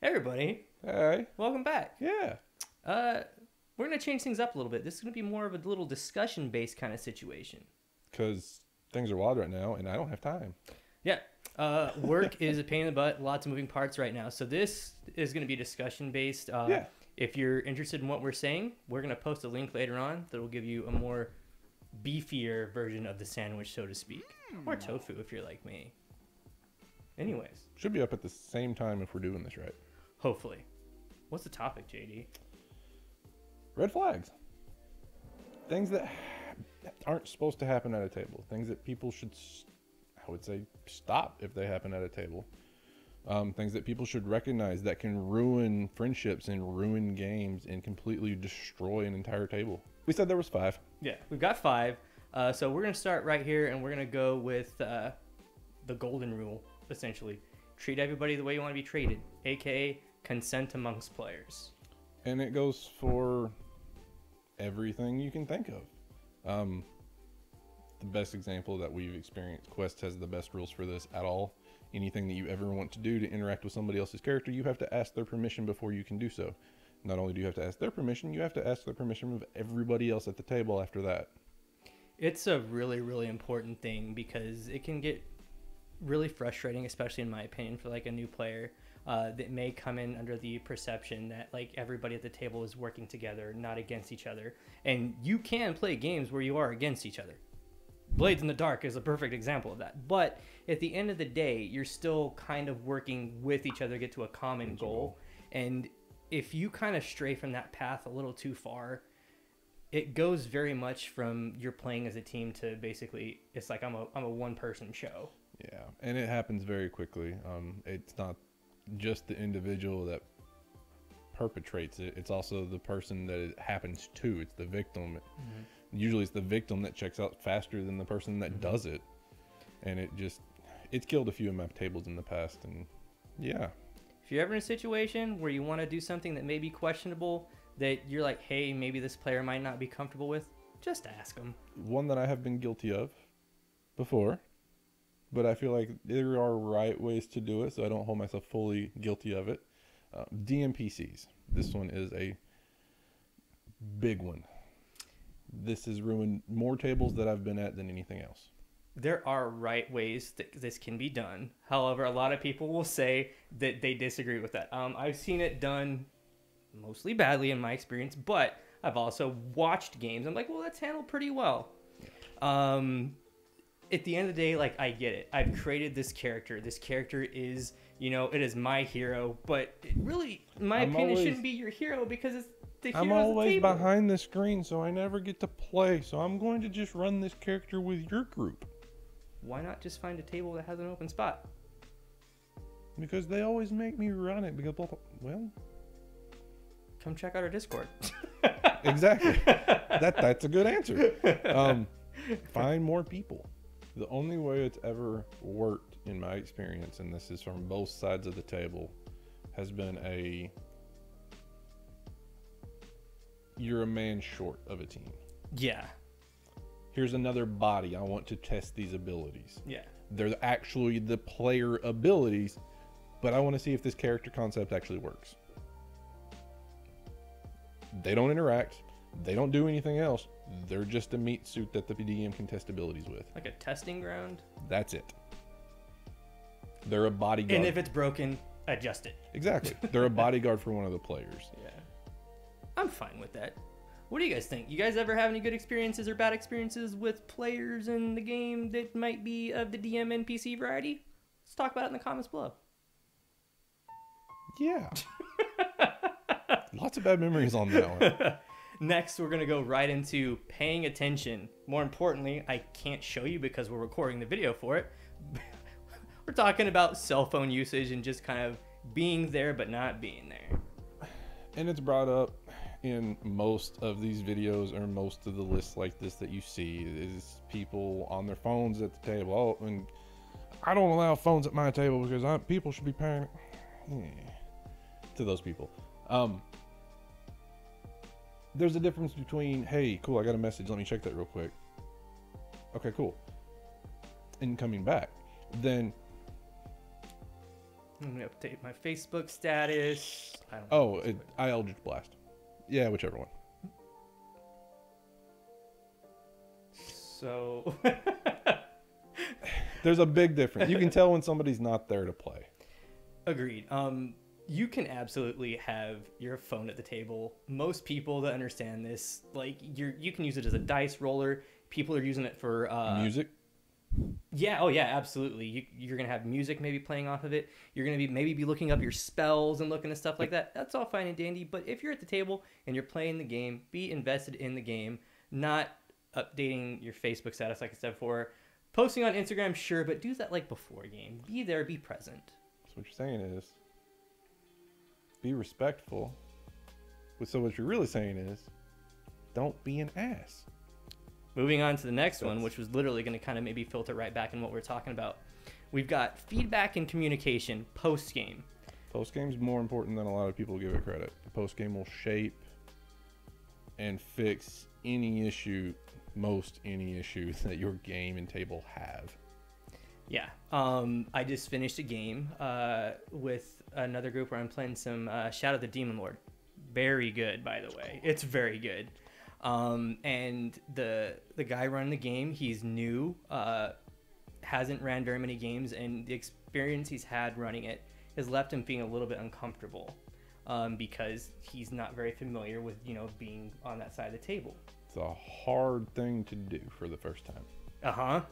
Hey everybody, Hey. welcome back. Yeah. We're gonna change things up a little bit. This is gonna be more of a little discussion-based kind of situation. Because things are wild right now, and I don't have time. Yeah. Work is a pain in the butt. Lots of moving parts right now. So this is gonna be discussion-based. Yeah. If you're interested in what we're saying, we're gonna post a link later on that will give you a more beefier version of the sandwich, so to speak, or tofu if you're like me. Anyways, Should be up at the same time if we're doing this right. hopefully. What's the topic, JD? Red flags. Things that aren't supposed to happen at a table. Things that people should, I would say, stop if they happen at a table. Things that people should recognize that can ruin friendships and ruin games and completely destroy an entire table. We said there was 5. Yeah, we've got 5. So we're going to start right here, and we're going to go with the golden rule, essentially. Treat everybody the way you want to be treated, a.k.a. consent amongst players. And it goes for everything you can think of. The best example that we've experienced, Quest has the best rules for this at all. Anything that you ever want to do to interact with somebody else's character, you have to ask their permission before you can do so. Not only do you have to ask their permission, you have to ask the permission of everybody else at the table after that. It's a really, really important thing because it can get really frustrating, especially in my opinion, for like a new player that may come in under the perception that like everybody at the table is working together, not against each other. And you can play games where you are against each other. Blades in the Dark is a perfect example of that. But at the end of the day, you're still kind of working with each other to get to a common goal. And if you kind of stray from that path a little too far, it goes very much from you're playing as a team to basically it's like I'm a one-person show. Yeah, and it happens very quickly. It's not just the individual that perpetrates it. It's also the person that it happens to. It's the victim. Mm-hmm. Usually it's the victim that checks out faster than the person that does it. And it's killed a few of my tables in the past. And yeah. If you're ever in a situation where you want to do something that may be questionable, that you're like, hey, maybe this player might not be comfortable with, just ask them. One that I have been guilty of before, but I feel like there are right ways to do it, so I don't hold myself fully guilty of it. DMPCS. This one is a big one. This has ruined more tables that I've been at than anything else. There are right ways that this can be done. However, a lot of people will say that they disagree with that. I've seen it done mostly badly in my experience, but I've also watched games. I'm like, well, that's handled pretty well. At the end of the day, like, I get it. I've created this character. This character is, it is my hero, but it really, in my opinion, shouldn't be your hero because it's the hero. I'm always behind the screen, so I never get to play. So I'm going to just run this character with your group. Why not just find a table that has an open spot? Because they always make me run it. Because, well, come check out our Discord. Exactly. That's a good answer. Find more people. The only way it's ever worked in my experience, and this is from both sides of the table, has been you're a man short of a team. Yeah. Here's another body. I want to test these abilities. Yeah. They're actually the player abilities, but I want to see if this character concept actually works. They don't interact. They don't do anything else. They're just a meat suit that the DM can test abilities with. Like a testing ground? That's it. They're a bodyguard. And if it's broken, adjust it. Exactly. They're a bodyguard for one of the players. Yeah. I'm fine with that. What do you guys think? You guys ever have any good experiences or bad experiences with players in the game that might be of the DM NPC variety? Let's talk about it in the comments below. Yeah. Lots of bad memories on that one. Next, we're going to go right into paying attention. More importantly, I can't show you because we're recording the video for it. We're talking about cell phone usage and just kind of being there but not being there. And it's brought up in most of these videos or most of the lists like this that you see is people on their phones at the table. Oh, and I don't allow phones at my table because people should be paying to those people. There's a difference between, hey, cool, I got a message, let me check that real quick. Okay, cool. And coming back. Then I'm gonna update my Facebook status. I don't Oh, Eldritch Blast. Yeah, whichever one. So There's a big difference. You can tell when somebody's not there to play. agreed. You can absolutely have your phone at the table. Most people that understand this, like you can use it as a dice roller. People are using it for Music. Yeah, oh yeah, absolutely. You're gonna have music maybe playing off of it. You're gonna be looking up your spells and looking at stuff like that. That's all fine and dandy. But if you're at the table and you're playing the game, be invested in the game, not updating your Facebook status like I said before. Posting on Instagram, sure, but do that like before game. Be there, be present. So what you're saying is, be respectful. So what you're really saying is, don't be an ass. Moving on to the next one, which was literally going to kind of maybe filter right back in what we're talking about. We've got feedback and communication post-game. Post-game's more important than a lot of people give it credit. Post-game will shape and fix any issue, most any issue that your game and table have. Yeah. I just finished a game with another group where I'm playing some Shadow the Demon Lord. Very good, by the way. It's very good. And the guy running the game, he's new, hasn't ran very many games, and the experience he's had running it has left him feeling a little bit uncomfortable because he's not very familiar with, being on that side of the table. It's a hard thing to do for the first time.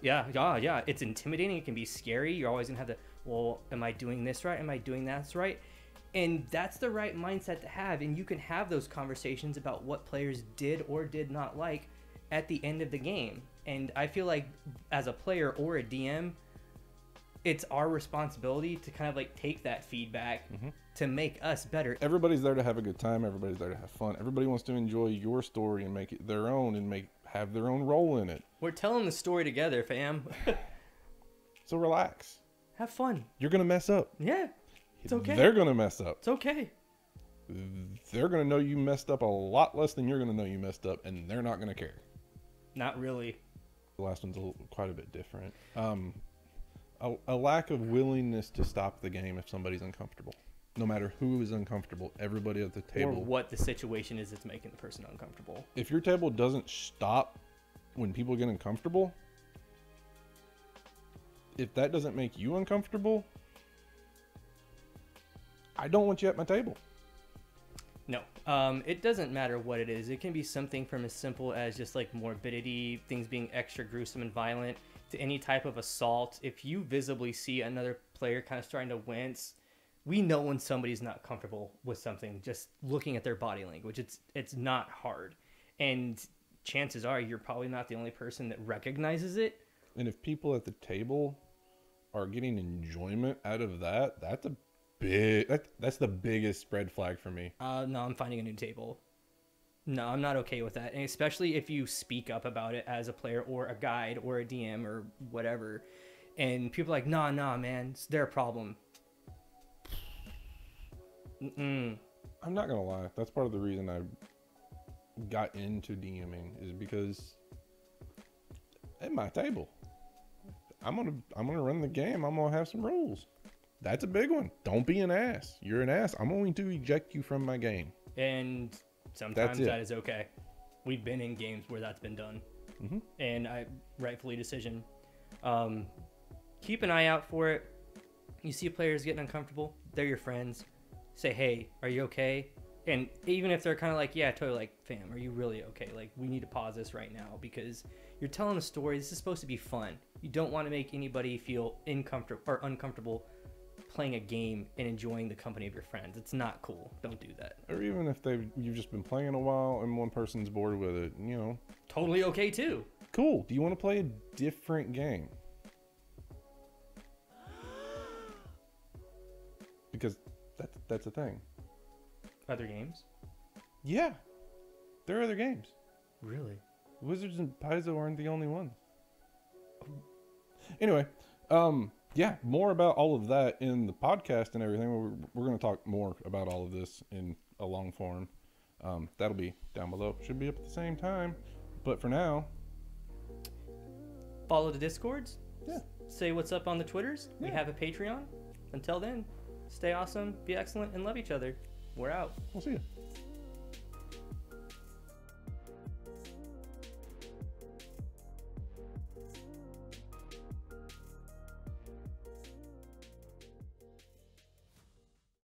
Yeah. It's intimidating. It can be scary. You're always gonna have to, well, am I doing this right? Am I doing that right? And that's the right mindset to have. And you can have those conversations about what players did or did not like at the end of the game. And I feel like as a player or a DM, it's our responsibility to kind of like take that feedback to make us better. Everybody's there to have a good time. Everybody's there to have fun. Everybody wants to enjoy your story and make it their own and have their own role in it. We're telling the story together, fam. So relax. Have fun. You're going to mess up. Yeah. It's okay. They're going to mess up. It's okay. They're going to know you messed up a lot less than you're going to know you messed up, and they're not going to care. Not really. The last one's quite a bit different. A lack of willingness to stop the game if somebody's uncomfortable. No matter who is uncomfortable, everybody at the table. Or what the situation is that's making the person uncomfortable. If your table doesn't stop when people get uncomfortable, if that doesn't make you uncomfortable, I don't want you at my table. No, it doesn't matter what it is. It can be something from as simple as just like morbidity, things being extra gruesome and violent, to any type of assault. If you visibly see another player kind of starting to wince, we know when somebody's not comfortable with something just looking at their body language. It's not hard. And chances are you're probably not the only person that recognizes it. And if people at the table are getting enjoyment out of that, that's the biggest red flag for me. No, I'm finding a new table. No, I'm not okay with that. And especially if you speak up about it as a player or a guide or a DM or whatever. And people are like, nah, man, it's their problem. I'm not going to lie. That's part of the reason I got into DMing is because at my table, I'm gonna run the game. I'm going to have some rules. That's a big one. Don't be an ass. You're an ass. I'm going to eject you from my game. And sometimes that is okay. We've been in games where that's been done. And I rightfully decision. Keep an eye out for it. You see players getting uncomfortable, they're your friends. Say, hey, are you okay? And even if they're kind of like, yeah, totally, like, fam, are you really okay? Like, we need to pause this right now because you're telling a story. This is supposed to be fun. You don't want to make anybody feel uncomfortable playing a game and enjoying the company of your friends. It's not cool. Don't do that. Or even if you've just been playing a while and one person's bored with it, Totally okay too. Cool. Do you want to play a different game? Because that's a thing. Other games? Yeah. There are other games. Really? Wizards and Paizo aren't the only ones. Anyway, yeah, more about all of that in the podcast and everything. We're going to talk more about all of this in a long form. That'll be down below. Should be up at the same time. But for now, follow the Discords. Yeah. Say what's up on the Twitters. Yeah. We have a Patreon. Until then, stay awesome, be excellent, and love each other. We're out. We'll see you.